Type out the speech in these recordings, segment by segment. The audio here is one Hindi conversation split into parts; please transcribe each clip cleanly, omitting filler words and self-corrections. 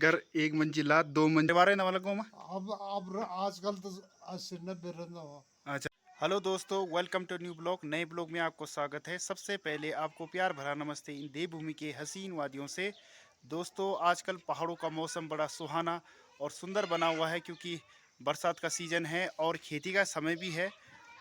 घर एक मंजिला 2 मंजिल बारे ना वाला गाँव में। अब आजकल तो 80-90 रहना हो। अच्छा, हेलो दोस्तों, वेलकम टू न्यू ब्लॉग। नए ब्लॉग में आपको स्वागत है। सबसे पहले आपको प्यार भरा नमस्ते इन देवभूमि के हसीन वादियों से। दोस्तों, आजकल पहाड़ों का मौसम बड़ा सुहाना और सुंदर बना हुआ है क्योंकि बरसात का सीज़न है और खेती का समय भी है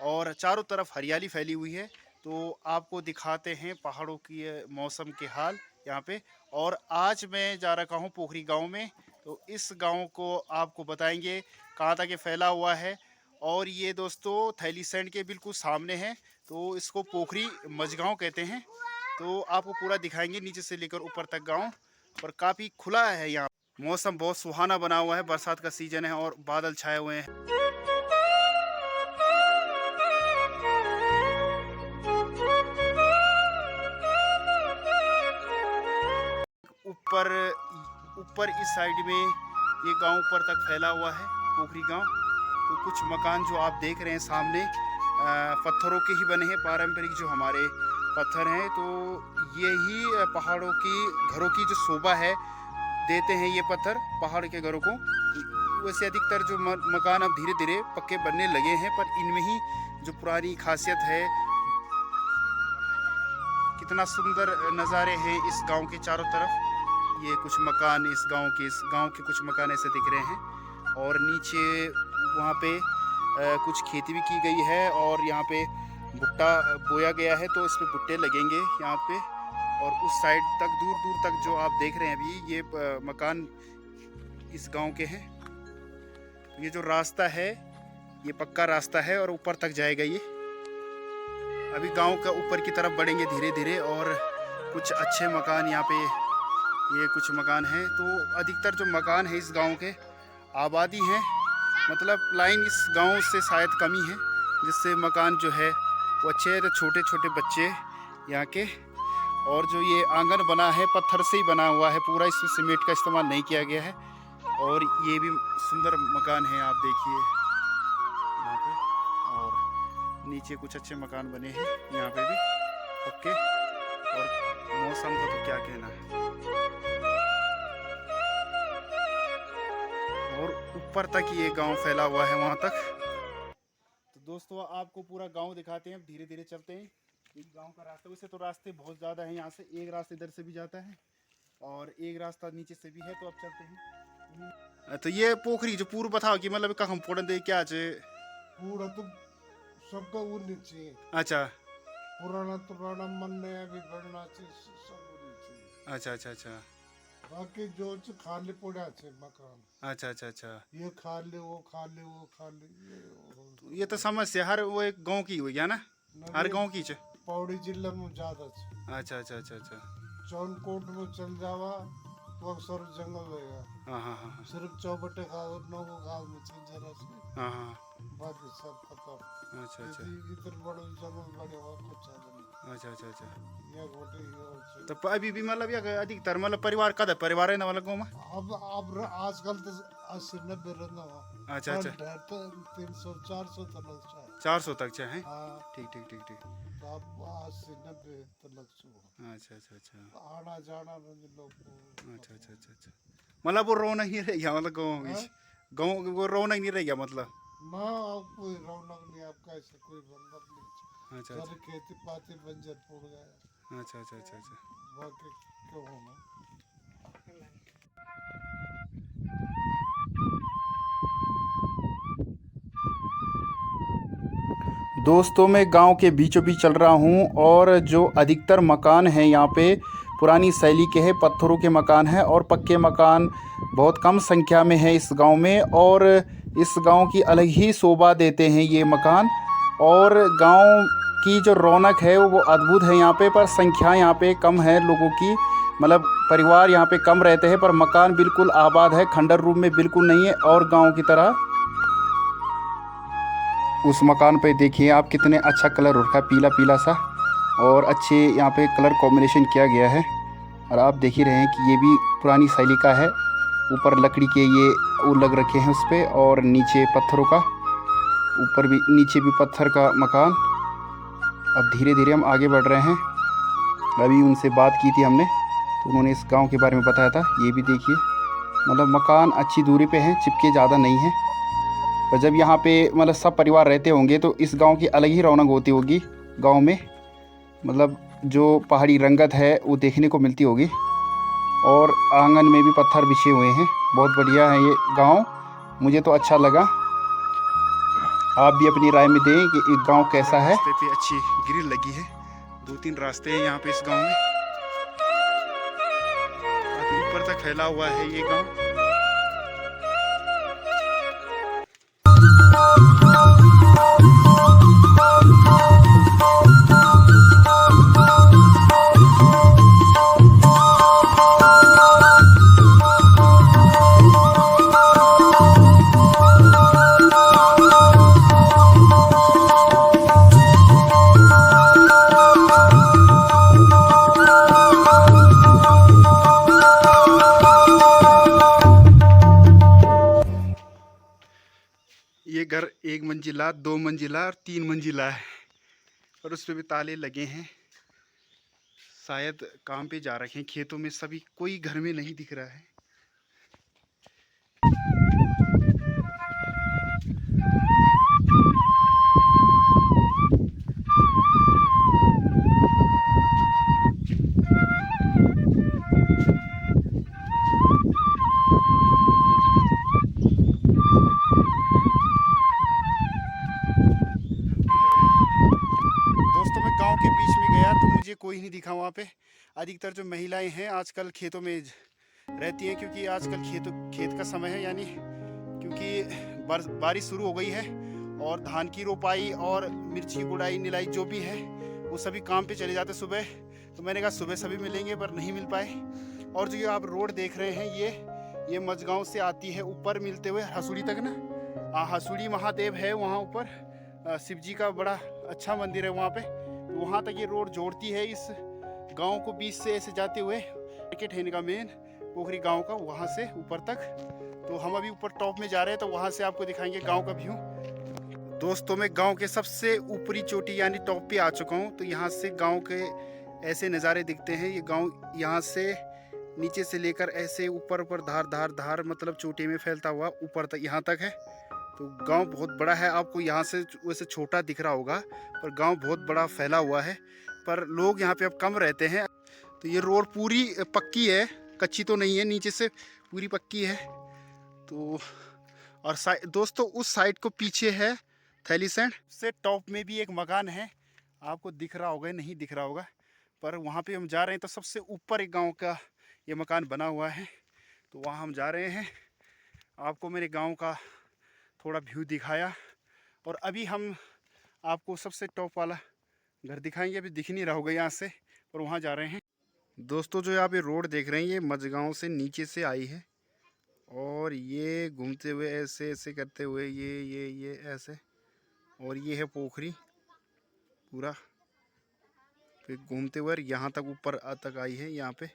और चारों तरफ हरियाली फैली हुई है। तो आपको दिखाते हैं पहाड़ों की मौसम के हाल यहाँ पे। और आज मैं जा रखा हूँ पोखरी गांव में। तो इस गांव को आपको बताएंगे कहाँ तक ये फैला हुआ है। और ये दोस्तों थैलीसैंड के बिल्कुल सामने है, तो इसको पोखरी मझगांव कहते हैं। तो आपको पूरा दिखाएंगे नीचे से लेकर ऊपर तक गांव। और काफ़ी खुला है यहाँ, मौसम बहुत सुहाना बना हुआ है, बरसात का सीजन है और बादल छाए हुए हैं। ऊपर ऊपर इस साइड में ये गांव ऊपर तक फैला हुआ है, पोखरी गांव। तो कुछ मकान जो आप देख रहे हैं सामने पत्थरों के ही बने हैं, पारंपरिक जो हमारे पत्थर हैं। तो यही पहाड़ों की घरों की जो शोभा है देते हैं ये पत्थर पहाड़ के घरों को। वैसे अधिकतर जो मकान अब धीरे धीरे पक्के बनने लगे हैं, पर इनमें ही जो पुरानी खासियत है। कितना सुंदर नज़ारे हैं इस गांव के चारों तरफ। ये कुछ मकान इस गांव के कुछ मकान ऐसे दिख रहे हैं। और नीचे वहाँ पे कुछ खेती भी की गई है और यहाँ पे भुट्टा बोया गया है, तो इसमें भुट्टे लगेंगे यहाँ पे। और उस साइड तक दूर दूर तक जो आप देख रहे हैं अभी ये मकान इस गांव के हैं। ये जो रास्ता है ये पक्का रास्ता है और ऊपर तक जाएगा ये। अभी गांव का ऊपर की तरफ बढ़ेंगे धीरे धीरे। और कुछ अच्छे मकान यहाँ पे, ये कुछ मकान हैं। तो अधिकतर जो मकान है इस गांव के आबादी हैं, मतलब लाइन इस गांव से शायद कमी है जिससे मकान जो है वो अच्छे हैं। तो छोटे छोटे बच्चे यहाँ के। और जो ये आंगन बना है पत्थर से ही बना हुआ है पूरा, इसमें सीमेंट का इस्तेमाल नहीं किया गया है। और ये भी सुंदर मकान है, आप देखिए यहाँ पे। और नीचे कुछ अच्छे मकान बने हैं यहाँ पे भी पक्के। और मौसम का तो क्या कहना है। और ऊपर तक ये गांव फैला हुआ है वहाँ तक। तो दोस्तों आपको पूरा गांव दिखाते हैं, धीरे धीरे चलते हैं। एक गांव का रास्ता, वैसे तो रास्ते बहुत ज़्यादा हैं यहाँ से। एक रास्ता इधर से भी जाता है और एक रास्ता नीचे से भी है। तो अब चलते हैं। तो ये पोखरी जो पूर्व बताओ कि मतलब कहाँ फोड़न दे क्या पूरा तो सबका वो नीचे। अच्छा, पुराना मन नया भी बढ़ना चाहिए, सब नीचे। अच्छा अच्छा अच्छा। बाकी जो खाली पड़ा है मकान। अच्छा अच्छा अच्छा। ये खाली वो खाली वो खाली ये तो समस्या हर वो एक गांव की हुई है ना, हर गांव की च। पौड़ी जिले में ज्यादा है। अच्छा अच्छा अच्छा अच्छा। चौनकोट में चल जावा तो अक्सर जंगल रहेगा। हाँ हाँ हाँ। सिर्फ चौबटे खाओ, नौको खाओ में जरा से। हाँ हाँ। बाकी सब खत्म। अच्छा अच्छा। इधर बड़े जंगल बड़े और कुछ अच्छा अच्छा अच्छा। ये गोटे ही। तो अभी भी मतलब या अधिकतर मतलब परिवार का परिवार है ना वाला गाँव में। अब आजकल तो 80-90 रहना हो। अच्छा अच्छा। 300-400 तक 400 तक है। हाँ ठीक ठीक ठीक ठीक। तो अब 80-90 तक। अच्छा अच्छा अच्छा। आना जाना लोग। अच्छा अच्छा अच्छा अच्छा। मतलब वो रौनक नहीं रह गया, मतलब गाँव में गाँव वो रौनक नहीं रह गया मतलब ना। अब कोई रौनक नहीं, आपका ऐसे कोई बंदर नहीं। अच्छा सारी खेती पाती बंजर पड़ गया। अच्छा अच्छा अच्छा अच्छा। बाकी क्यों होना। दोस्तों मैं गांव के बीचों बीच चल रहा हूं और जो अधिकतर मकान हैं यहाँ पे पुरानी शैली के हैं, पत्थरों के मकान हैं और पक्के मकान बहुत कम संख्या में है इस गांव में। और इस गांव की अलग ही शोभा देते हैं ये मकान। और गांव की जो रौनक है वो अद्भुत है यहाँ पे। पर संख्या यहाँ पे कम है लोगों की, मतलब परिवार यहाँ पे कम रहते हैं, पर मकान बिल्कुल आबाद है, खंडर रूप में बिल्कुल नहीं है और गाँव की तरह। उस मकान पे देखिए आप कितने अच्छा कलर हो रखा है, पीला पीला सा। और अच्छे यहाँ पे कलर कॉम्बिनेशन किया गया है। और आप देख ही रहे हैं कि ये भी पुरानी शैली का है। ऊपर लकड़ी के ये वो लग रखे हैं उस पर, और नीचे पत्थरों का, ऊपर भी नीचे भी पत्थर का मकान। अब धीरे धीरे हम आगे बढ़ रहे हैं। अभी उनसे बात की थी हमने तो उन्होंने इस गांव के बारे में बताया था। ये भी देखिए मतलब मकान अच्छी दूरी पे हैं, चिपके ज़्यादा नहीं है। और जब यहाँ पे मतलब सब परिवार रहते होंगे तो इस गांव की अलग ही रौनक होती होगी। गांव में मतलब जो पहाड़ी रंगत है वो देखने को मिलती होगी। और आंगन में भी पत्थर बिछे हुए हैं। बहुत बढ़िया है ये गांव, मुझे तो अच्छा लगा। आप भी अपनी राय में दें कि एक गांव कैसा है। रास्ते पे अच्छी ग्रिल लगी है, 2-3 रास्ते हैं यहाँ पे इस गांव में। काफी ऊपर तक फैला हुआ है ये गांव। ये घर 1 मंजिला, 2 मंजिला और 3 मंजिला है और उस पे भी ताले लगे हैं। शायद काम पे जा रखे हैं खेतों में, सभी कोई घर में नहीं दिख रहा है। दोस्तों मैं गांव के बीच में गया तो मुझे कोई नहीं दिखा वहाँ पे। अधिकतर जो महिलाएं हैं आजकल खेतों में रहती हैं, क्योंकि आजकल खेत का समय है, यानी क्योंकि बारिश शुरू हो गई है और धान की रोपाई और मिर्ची गुड़ाई निलाई जो भी है वो सभी काम पे चले जाते सुबह। तो मैंने कहा सुबह सभी मिलेंगे पर नहीं मिल पाए। और जो ये आप रोड देख रहे हैं ये मझगांव से आती है ऊपर मिलते हुए हसूड़ी तक ना। हसूड़ी महादेव है वहाँ ऊपर, शिव जी का बड़ा अच्छा मंदिर है वहाँ पे। तो वहाँ तक ये रोड जोड़ती है इस गांव को बीच से ऐसे जाते हुए मार्केट है इनका मेन पोखरी गांव का, वहाँ से ऊपर तक। तो हम अभी ऊपर टॉप में जा रहे हैं तो वहाँ से आपको दिखाएंगे गांव का व्यू। दोस्तों मैं गांव के सबसे ऊपरी चोटी यानी टॉप पे आ चुका हूँ। तो यहाँ से गांव के ऐसे नज़ारे दिखते हैं। ये गांव यहाँ से नीचे से लेकर ऐसे ऊपर ऊपर धार धार धार मतलब चोटी में फैलता हुआ ऊपर तक यहाँ तक है। तो गांव बहुत बड़ा है, आपको यहाँ से वैसे छोटा दिख रहा होगा पर गांव बहुत बड़ा फैला हुआ है। पर लोग यहाँ पे अब कम रहते हैं। तो ये रोड पूरी पक्की है, कच्ची तो नहीं है, नीचे से पूरी पक्की है। तो और दोस्तों उस साइड को पीछे है थैलीसैंड से टॉप में भी एक मकान है, आपको दिख रहा होगा नहीं दिख रहा होगा, पर वहाँ पे हम जा रहे हैं। तो सबसे ऊपर एक गाँव का ये मकान बना हुआ है, तो वहाँ हम जा रहे हैं। आपको मेरे गाँव का थोड़ा व्यू दिखाया और अभी हम आपको सबसे टॉप वाला घर दिखाएंगे। अभी दिख नहीं रहा होगा यहाँ से, पर वहाँ जा रहे हैं। दोस्तों जो आप ये रोड देख रहे हैं ये मझगांव से नीचे से आई है और ये घूमते हुए ऐसे ऐसे करते हुए ये ऐसे, और ये है पोखरी पूरा, फिर घूमते हुए यहाँ तक ऊपर तक आई है। यहाँ पे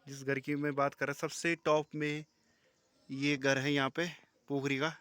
जिस घर की मैं बात कर रहा सबसे टॉप में ये घर है यहाँ पे पोखरी का।